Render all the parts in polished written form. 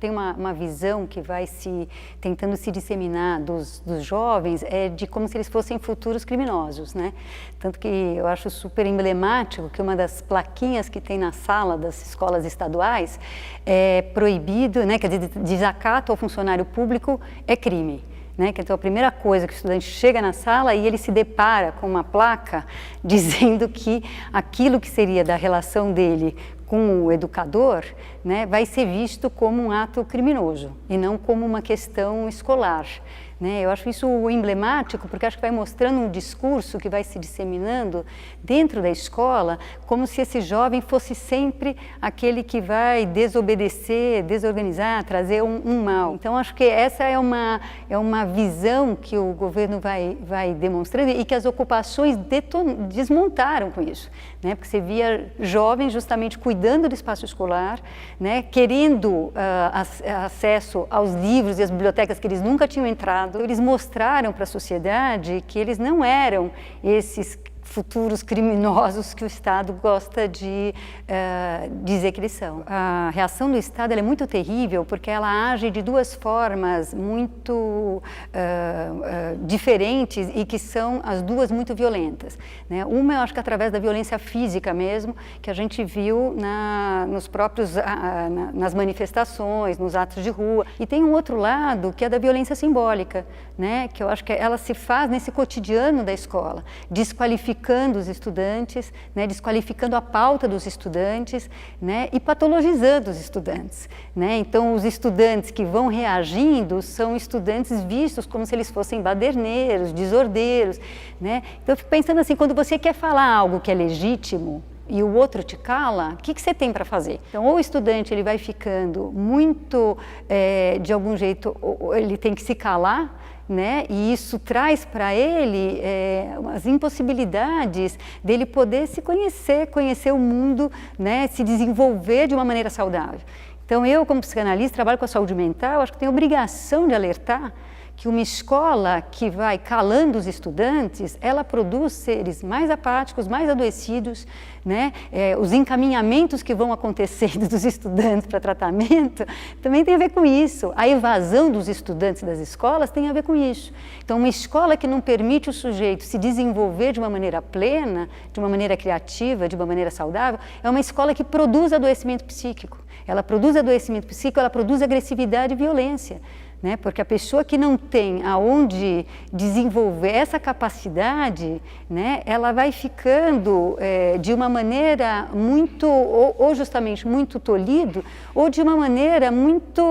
tem uma visão que vai tentando se disseminar dos jovens de como se eles fossem futuros criminosos, né? Tanto que eu acho super emblemático que uma das plaquinhas que tem na sala das escolas estaduais é proibido, né? Quer dizer, desacato ao funcionário público é crime. Né? Então, a primeira coisa que o estudante chega na sala e ele se depara com uma placa dizendo que aquilo que seria da relação dele com o educador, né, vai ser visto como um ato criminoso e não como uma questão escolar. Né? Eu acho isso emblemático porque acho que vai mostrando um discurso que vai se disseminando dentro da escola como se esse jovem fosse sempre aquele que vai desobedecer, desorganizar, trazer um mal. Então acho que essa é uma visão que o governo vai demonstrando e que as ocupações desmontaram com isso. Né? Porque você via jovens justamente cuidando do espaço escolar, né? Querendo acesso aos livros e às bibliotecas que eles nunca tinham entrado. Eles mostraram para a sociedade que eles não eram esses futuros criminosos que o Estado gosta de dizer que eles são. A reação do Estado é muito terrível porque ela age de duas formas muito diferentes e que são as duas muito violentas. Né? Uma eu acho que através da violência física mesmo, que a gente viu nas manifestações, nos atos de rua. E tem um outro lado que é da violência simbólica, né? Que eu acho que ela se faz nesse cotidiano da escola, desqualificando os estudantes, né, desqualificando a pauta dos estudantes, né, e patologizando os estudantes. Né? Então, os estudantes que vão reagindo são estudantes vistos como se eles fossem baderneiros, desordeiros. Né? Então, eu fico pensando assim, quando você quer falar algo que é legítimo, e o outro te cala, o que você tem para fazer? Então, ou o estudante ele vai ficando muito, de algum jeito, ele tem que se calar, né? E isso traz para ele as impossibilidades dele poder se conhecer o mundo, né? Se desenvolver de uma maneira saudável. Então, eu, como psicanalista, trabalho com a saúde mental, acho que tenho a obrigação de alertar que uma escola que vai calando os estudantes, ela produz seres mais apáticos, mais adoecidos, né? Os encaminhamentos que vão acontecendo dos estudantes para tratamento também tem a ver com isso. A evasão dos estudantes das escolas tem a ver com isso. Então, uma escola que não permite o sujeito se desenvolver de uma maneira plena, de uma maneira criativa, de uma maneira saudável, é uma escola que produz adoecimento psíquico. Ela produz adoecimento psíquico, ela produz agressividade e violência. Né? Porque a pessoa que não tem aonde desenvolver essa capacidade, né, ela vai ficando de uma maneira muito, ou justamente muito tolhido, ou de uma maneira muito,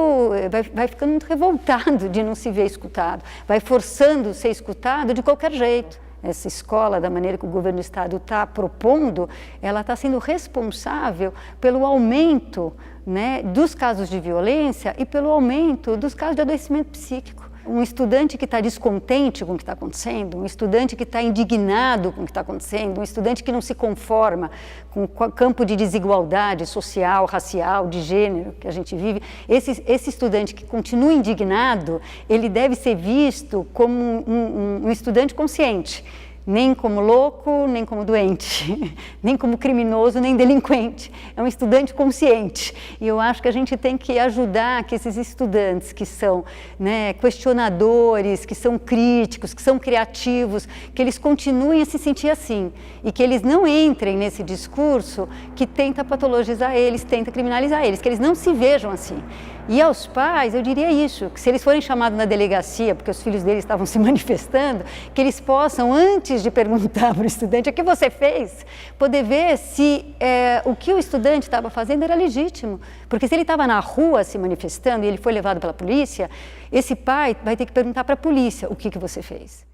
vai ficando muito revoltado de não se ver escutado, vai forçando ser escutado de qualquer jeito. Essa escola, da maneira que o governo do Estado está propondo, ela está sendo responsável pelo aumento, né, dos casos de violência e pelo aumento dos casos de adoecimento psíquico. Um estudante que está descontente com o que está acontecendo, um estudante que está indignado com o que está acontecendo, um estudante que não se conforma com o campo de desigualdade social, racial, de gênero que a gente vive, esse estudante que continua indignado, ele deve ser visto como um estudante consciente. Nem como louco, nem como doente, nem como criminoso, nem delinquente. É um estudante consciente. E eu acho que a gente tem que ajudar que esses estudantes que são, né, questionadores, que são críticos, que são criativos, que eles continuem a se sentir assim. E que eles não entrem nesse discurso que tenta patologizar eles, tenta criminalizar eles, que eles não se vejam assim. E aos pais, eu diria isso, que se eles forem chamados na delegacia, porque os filhos deles estavam se manifestando, que eles possam, antes de perguntar para o estudante o que você fez, poder ver se o que o estudante estava fazendo era legítimo. Porque se ele estava na rua se manifestando e ele foi levado pela polícia, esse pai vai ter que perguntar para a polícia o que você fez.